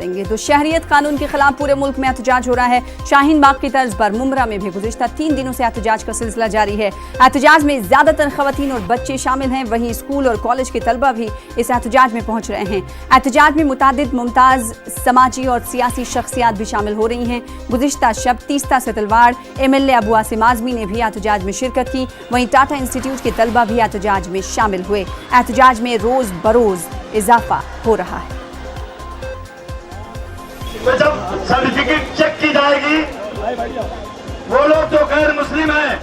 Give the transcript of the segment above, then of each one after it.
करेंगे। तो शहरियत कानून के खिलाफ पूरे मुल्क में एहतजाज हो रहा है। शाहीन बाग की तर्ज पर मुमरा में भी गुज़िश्ता 3 दिनों से एहतजाज का सिलसिला जारी है। एहतजाज में ज्यादातर खवातीन और बच्चे शामिल हैं। वहीं स्कूल और कॉलेज के तलबा भी इस एहतजाज में पहुंच रहे हैं। एहतजाज में मुतादिद मुमताज समाजी और सियासी शख्सियात भी शामिल हो रही हैं। गुज़िश्ता शब तीस्ता से तलवार MLA अबू आसिम आज़मी ने भी एहतजाज में शिरकत की। वहीं टाटा इंस्टीट्यूट के तलबा भी एहतजाज में शामिल हुए। एहतजाज में रोज बरोज इजाफा हो रहा है। तो जब सर्टिफिकेट चेक की जाएगी, वो लोग जो गैर मुस्लिम हैं,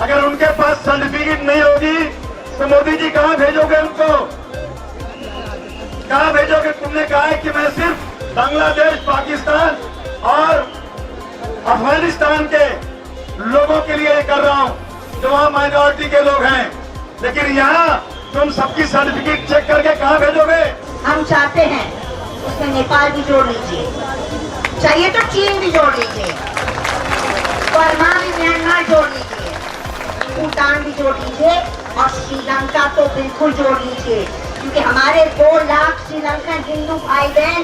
अगर उनके पास सर्टिफिकेट नहीं होगी तो मोदी जी कहां भेजोगे उनको? कहां भेजोगे? तुमने कहा है कि मैं सिर्फ बांग्लादेश, पाकिस्तान और अफगानिस्तान के लोगों के लिए कर रहा हूं जो वहां माइनॉरिटी के लोग हैं, लेकिन यहाँ तुम सबकी सर्टिफिकेट चेक करके कहां भेजोगे? हम चाहते हैं उसमें नेपाल भी जोड़ लीजिए, चाहिए तो चीन भी जोड़ लीजिए, बर्मा भी, म्यांमार जोड़ लीजिए, भूटान भी जोड़ लीजिए और श्रीलंका तो बिल्कुल जोड़ लीजिए, क्योंकि हमारे 2 लाख श्रीलंकन हिंदू भाई बहन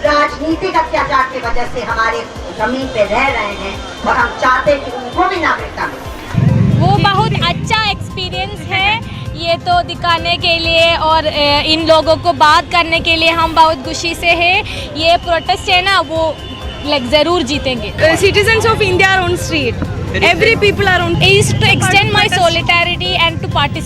राजनीतिक अत्याचार की वजह से हमारे जमीन पे रह रहे हैं और हम चाहते हैं कि उनको भी नागरिकता मिले। वो बहुत अच्छा एक्सपीरियंस है ये तो दिखाने के लिए, और इन लोगों को बात करने के लिए हम बहुत खुशी से हैं। ये प्रोटेस्ट है ना, वो ज़रूर जीतेंगे। Citizens of India are on street. Every people are on. Is to extend my solidarity and to participate